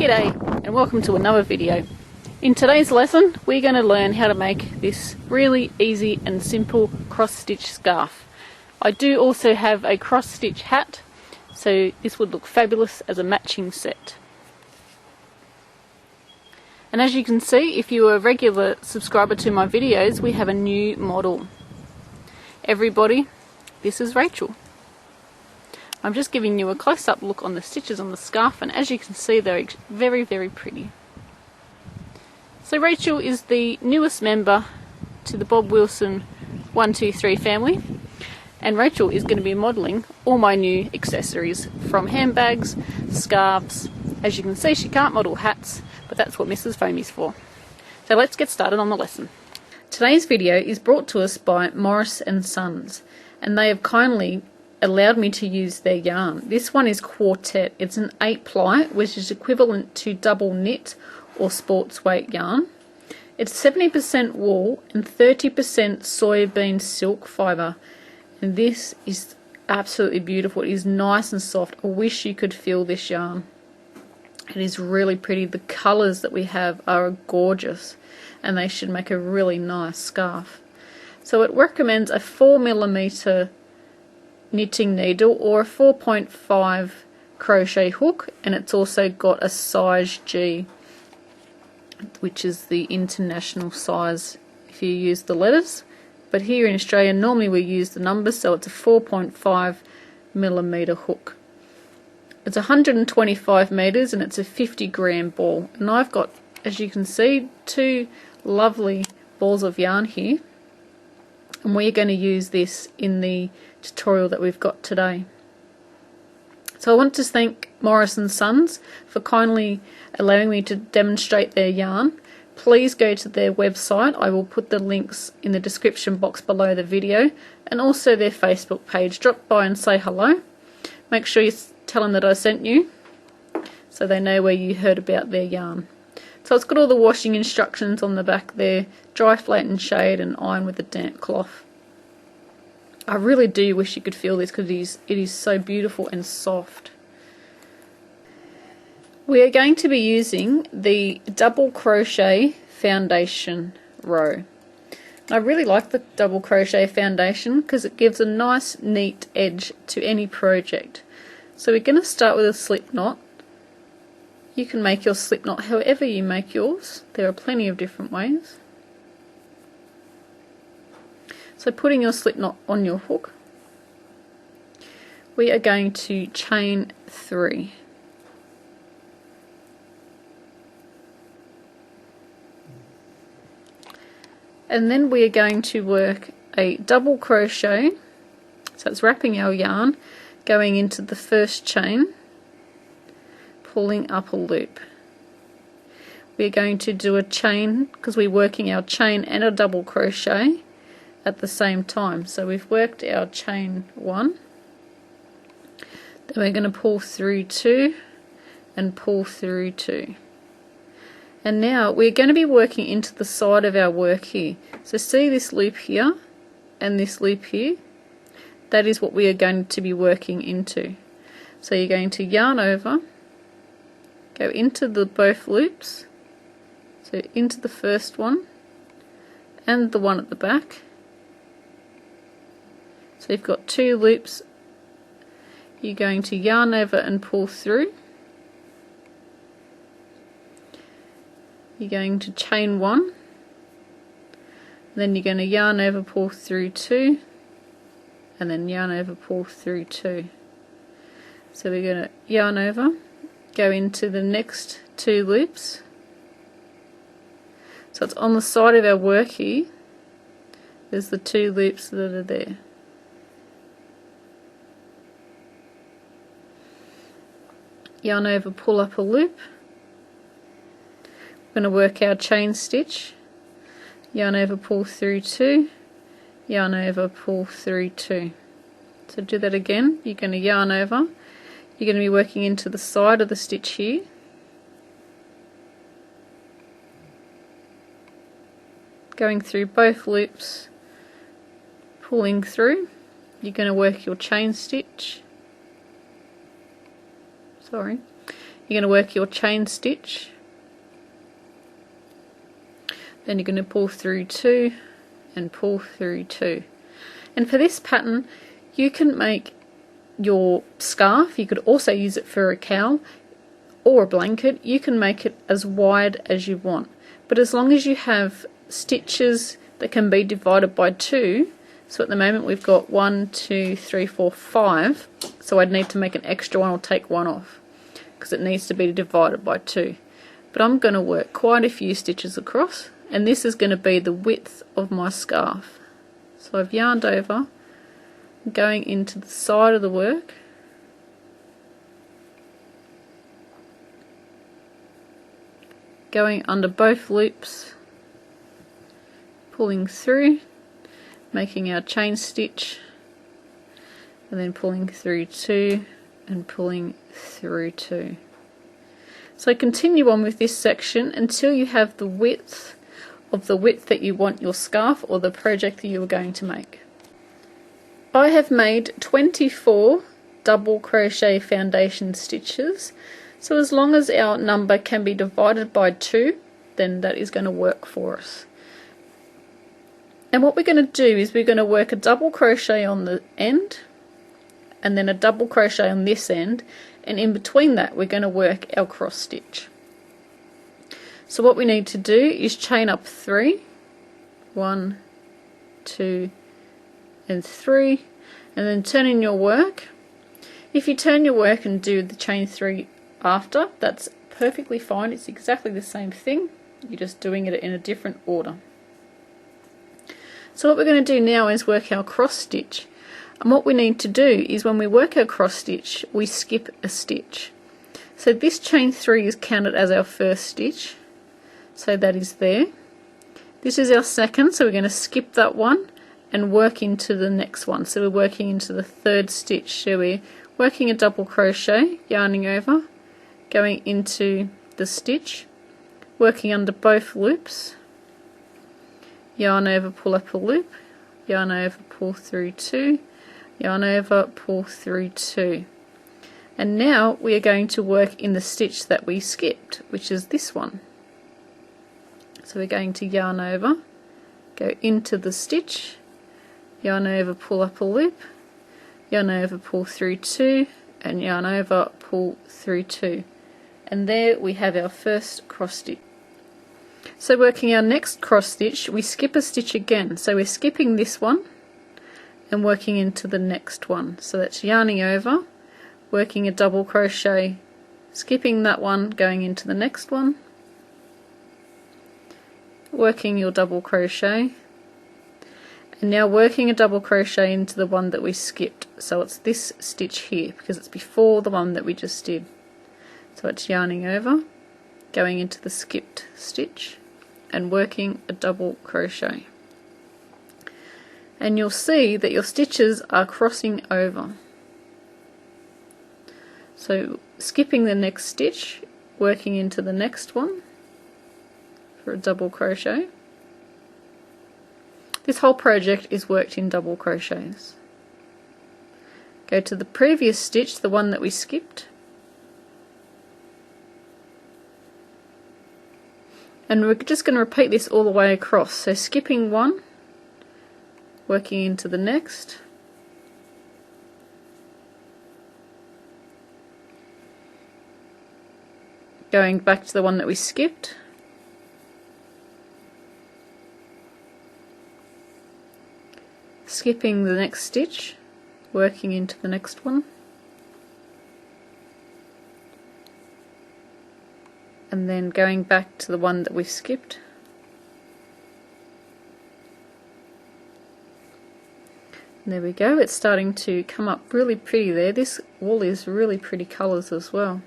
G'day and welcome to another video. In today's lesson we're going to learn how to make this really easy and simple cross stitch scarf. I do also have a cross stitch hat, so this would look fabulous as a matching set. And as you can see, if you're a regular subscriber to my videos, we have a new model. Everybody, this is Rachel. I'm just giving you a close-up look on the stitches on the scarf, and as you can see they're very, very pretty. So Rachel is the newest member to the Bob Wilson 123 family, and Rachel is going to be modelling all my new accessories, from handbags, scarves. As you can see, she can't model hats, but that's what Mrs. Foamy's for. So let's get started on the lesson. Today's video is brought to us by Morris and Sons, and they have kindly allowed me to use their yarn. This one is Quartet. It's an 8-ply, which is equivalent to double knit or sports weight yarn. It's 70% wool and 30% soybean silk fibre, and this is absolutely beautiful. It is nice and soft. I wish you could feel this yarn. It is really pretty. The colours that we have are gorgeous, and they should make a really nice scarf. So it recommends a 4mm knitting needle or a 4.5 crochet hook, and it's also got a size G, which is the international size if you use the letters, but here in Australia normally we use the numbers, so it's a 4.5mm hook. It's 125 meters and it's a 50-gram ball, and I've got, as you can see, two lovely balls of yarn here, and we're going to use this in the tutorial that we've got today. So I want to thank Morris and Sons for kindly allowing me to demonstrate their yarn. Please go to their website. I will put the links in the description box below the video, and also their Facebook page. Drop by and say hello. Make sure you tell them that I sent you, so they know where you heard about their yarn. So it's got all the washing instructions on the back there: dry, flat and shade, and iron with a damp cloth. I really do wish you could feel this, because it is so beautiful and soft. We are going to be using the double crochet foundation row. I really like the double crochet foundation because it gives a nice neat edge to any project. So we're going to start with a slip knot. You can make your slip knot however you make yours. There are plenty of different ways. So putting your slip knot on your hook, we are going to chain 3. And then we are going to work a double crochet, so it's wrapping our yarn, going into the first chain, pulling up a loop. We're going to do a chain, because we're working our chain and a double crochet at the same time. So we've worked our chain 1, then we're going to pull through 2 and pull through 2, and now we're going to be working into the side of our work here. So see this loop here and this loop here, that is what we are going to be working into. So you're going to yarn over, go into the both loops, so into the first one and the one at the back. So you've got 2 loops, you're going to yarn over and pull through, you're going to chain 1, then you're going to yarn over, pull through 2, and then yarn over, pull through 2. So we're going to yarn over, go into the next 2 loops, so it's on the side of our work here, there's the 2 loops that are there. Yarn over, pull up a loop. We're going to work our chain stitch. Yarn over, pull through 2. Yarn over, pull through 2. So do that again. You're going to yarn over. You're going to be working into the side of the stitch here. Going through both loops, pulling through. You're going to work your chain stitch. you're going to work your chain stitch, then you're going to pull through 2 and pull through 2. And for this pattern you can make your scarf, you could also use it for a cowl or a blanket. You can make it as wide as you want, but as long as you have stitches that can be divided by 2. So at the moment we've got 1, 2, 3, 4, 5, so I'd need to make an extra one or take one off because it needs to be divided by 2. But I'm going to work quite a few stitches across, and this is going to be the width of my scarf. So I've yarned over, going into the side of the work, going under both loops, pulling through, making our chain stitch, and then pulling through 2 and pulling through 2. So continue on with this section until you have the width of the width that you want your scarf or the project that you are going to make. I have made 24 double crochet foundation stitches, so as long as our number can be divided by 2, then that is going to work for us. And what we're going to do is we're going to work a double crochet on the end and then a double crochet on this end, and in between that we're going to work our cross stitch. So what we need to do is chain up 3, 1, 2 and 3, and then turn in your work. If you turn your work and do the chain 3 after, that's perfectly fine. It's exactly the same thing, you're just doing it in a different order. So what we're going to do now is work our cross stitch, and what we need to do is when we work our cross stitch we skip a stitch. So this chain 3 is counted as our first stitch, so that is there. This is our second, so we're going to skip that one and work into the next one. So we're working into the third stitch, so we're working a double crochet, yarning over, going into the stitch, working under both loops, yarn over, pull up a loop, yarn over, pull through 2, yarn over, pull through 2. And now we are going to work in the stitch that we skipped, which is this one. So we're going to yarn over, go into the stitch, yarn over, pull up a loop, yarn over, pull through 2, and yarn over, pull through 2. And there we have our first cross stitch. So working our next cross stitch, we skip a stitch again. So we're skipping this one and working into the next one. So that's yarning over, working a double crochet, skipping that one, going into the next one, working your double crochet, and now working a double crochet into the one that we skipped. So it's this stitch here because it's before the one that we just did. So it's yarning over, going into the skipped stitch and working a double crochet. And you'll see that your stitches are crossing over. So skipping the next stitch, working into the next one for a double crochet. This whole project is worked in double crochets. Go to the previous stitch, the one that we skipped, and we're just going to repeat this all the way across. So skipping one, working into the next, going back to the one that we skipped, skipping the next stitch, working into the next one, and then going back to the one that we skipped, and there we go. It's starting to come up really pretty there. This wool is really pretty colours as well,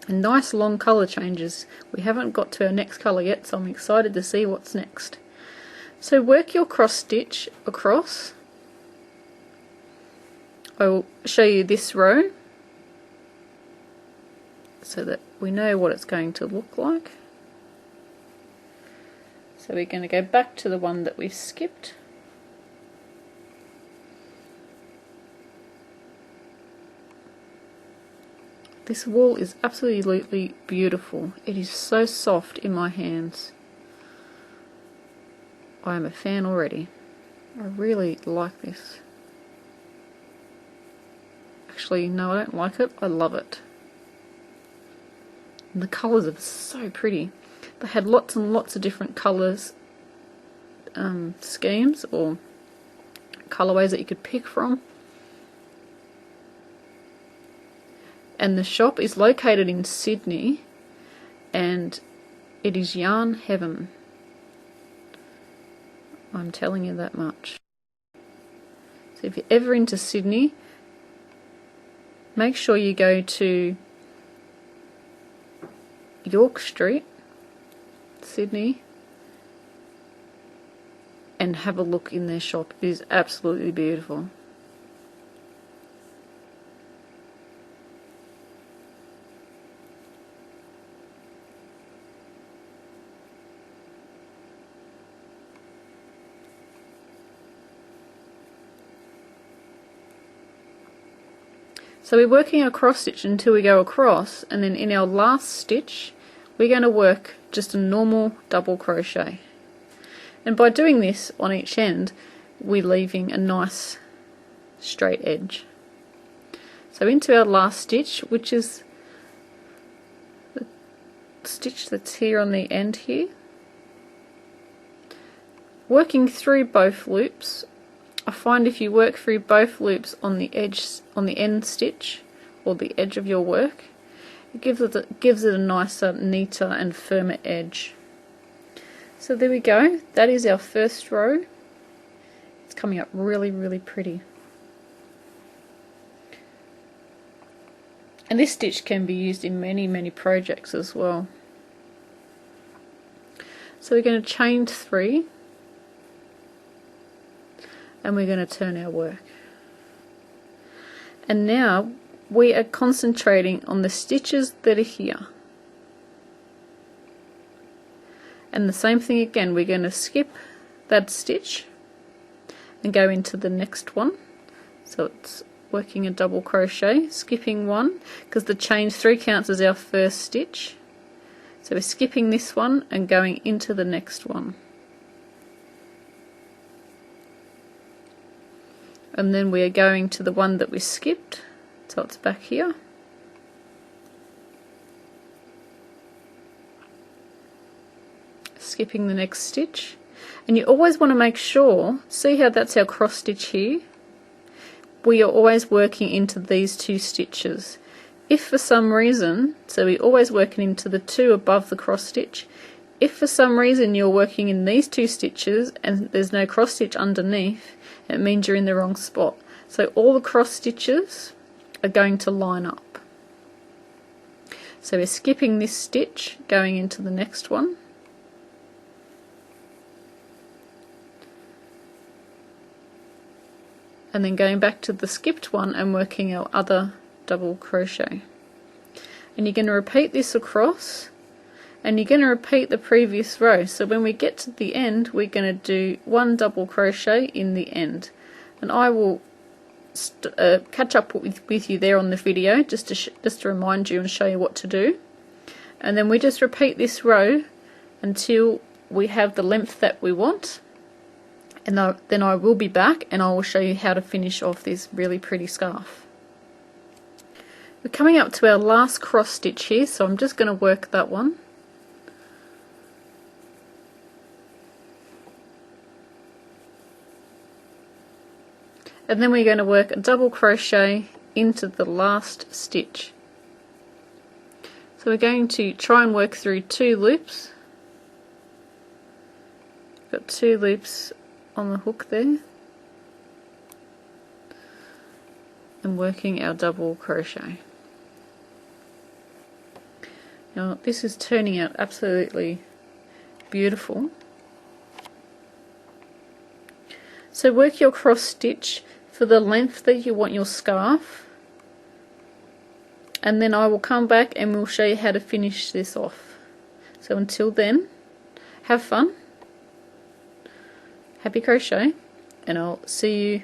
and nice long colour changes. We haven't got to our next colour yet, so I'm excited to see what's next. So work your cross stitch across. I will show you this row so that we know what it's going to look like. So we're going to go back to the one that we skipped, This wool is absolutely beautiful. It is so soft in my hands. I am a fan already. I really like this. Actually, no, I don't like it. I love it. And the colours are so pretty. They had lots and lots of different colours, schemes or colourways that you could pick from. And the shop is located in Sydney, and it is yarn heaven. I'm telling you that much. So if you're ever into Sydney, make sure you go to York Street, Sydney, and have a look in their shop. It is absolutely beautiful. So we're working our cross stitch until we go across, and then in our last stitch we're going to work just a normal double crochet. And by doing this on each end, we're leaving a nice straight edge. So into our last stitch, which is the stitch that's here on the end here, working through both loops. I find if you work through both loops on the edge, on the end stitch or the edge of your work, it gives it a nicer, neater and firmer edge. So there we go. That is our first row. It's coming up really, really pretty. And this stitch can be used in many, many projects as well. So we're going to chain 3. And we're going to turn our work. And now we are concentrating on the stitches that are here. And the same thing again, we're going to skip that stitch and go into the next one. So it's working a double crochet, skipping one, because the chain 3 counts as our first stitch. So we're skipping this one and going into the next one. And then we are going to the one that we skipped, so it's back here. Skipping the next stitch. And you always want to make sure, see how that's our cross stitch here? We are always working into these 2 stitches. If for some reason, so we're always working into the 2 above the cross stitch. If for some reason you're working in these 2 stitches and there's no cross stitch underneath, it means you're in the wrong spot. So all the cross stitches are going to line up. So we're skipping this stitch, going into the next one. And then going back to the skipped one and working our other double crochet. And you're going to repeat this across, and you're going to repeat the previous row. So when we get to the end, we're going to do 1 double crochet in the end. And I will catch up with you there on the video, just to remind you and show you what to do. And then we just repeat this row until we have the length that we want. And then I will be back and I will show you how to finish off this really pretty scarf. We're coming up to our last cross stitch here, so I'm just going to work that one. And then we're going to work a double crochet into the last stitch. So we're going to try and work through 2 loops. Got 2 loops on the hook there. And working our double crochet. Now this is turning out absolutely beautiful. So work your cross stitch for the length that you want your scarf, and then I will come back and we'll show you how to finish this off. So until then, have fun, happy crochet, and I'll see you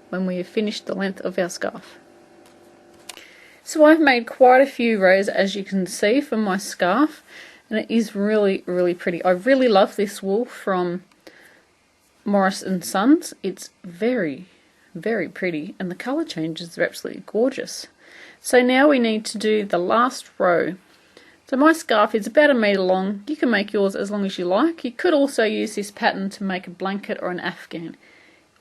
when we have finished the length of our scarf. So I've made quite a few rows, as you can see, for my scarf, and it is really, really pretty. I really love this wool from Morris and Sons. It's very, very pretty, and the colour changes are absolutely gorgeous. So now we need to do the last row. So my scarf is about 1 metre long. You can make yours as long as you like. You could also use this pattern to make a blanket or an Afghan.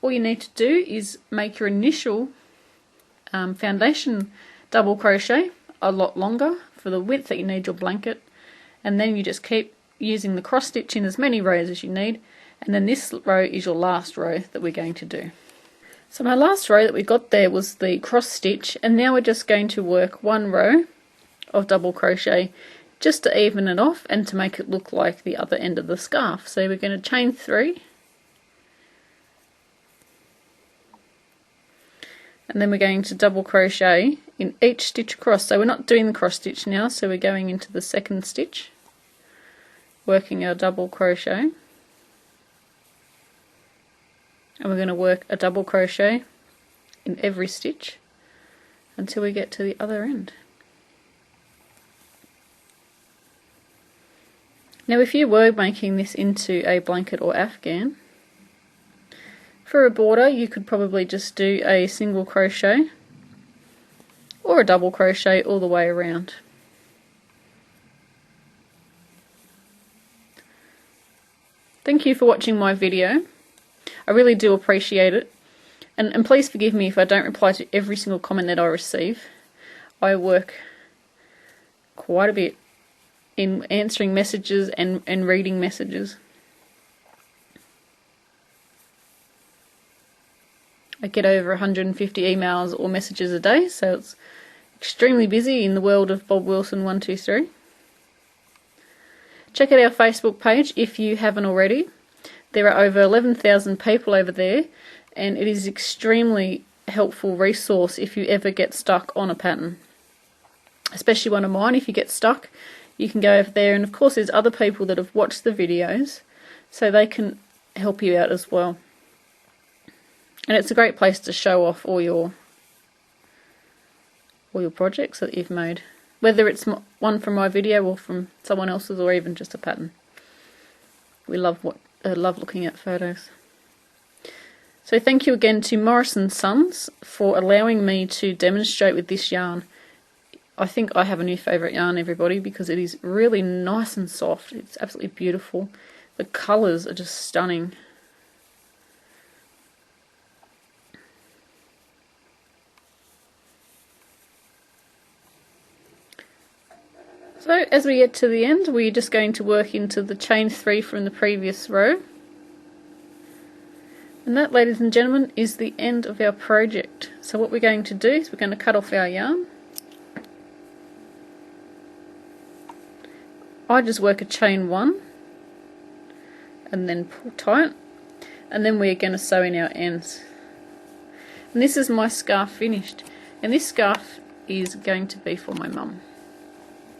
All you need to do is make your initial foundation double crochet a lot longer for the width that you need your blanket, and then you just keep using the cross stitch in as many rows as you need, and then this row is your last row that we're going to do. So my last row that we got there was the cross stitch, and now we're just going to work 1 row of double crochet just to even it off and to make it look like the other end of the scarf. So we're going to chain 3, and then we're going to double crochet in each stitch across. So we're not doing the cross stitch now, so we're going into the second stitch, working our double crochet, and we're going to work a double crochet in every stitch until we get to the other end. Now if you were making this into a blanket or Afghan, for a border you could probably just do a single crochet or a double crochet all the way around. Thank you for watching my video. I really do appreciate it, and please forgive me if I don't reply to every single comment that I receive. I work quite a bit in answering messages and reading messages. I get over 150 emails or messages a day, so it's extremely busy in the world of Bob Wilson 123. Check out our Facebook page if you haven't already. There are over 11,000 people over there, and it is extremely helpful resource if you ever get stuck on a pattern. Especially one of mine, if you get stuck, you can go over there, and of course there's other people that have watched the videos, so they can help you out as well. And it's a great place to show off all your projects that you've made, whether it's one from my video or from someone else's, or even just a pattern. We love looking at photos. So thank you again to Morris and Sons for allowing me to demonstrate with this yarn. I think I have a new favourite yarn, everybody, because it is really nice and soft. It's absolutely beautiful. The colours are just stunning. So as we get to the end, we're just going to work into the chain 3 from the previous row. And that, ladies and gentlemen, is the end of our project. So what we're going to do is we're going to cut off our yarn. I just work a chain 1 and then pull tight, and then we're going to sew in our ends. And this is my scarf finished, and this scarf is going to be for my mum,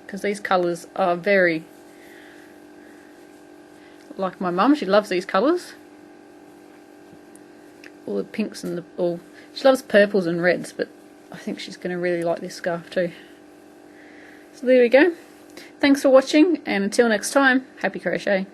because these colours are very like my mum. She loves these colours, all the pinks and she loves purples and reds, but I think she's going to really like this scarf too. So there we go. Thanks for watching, and until next time, happy crochet.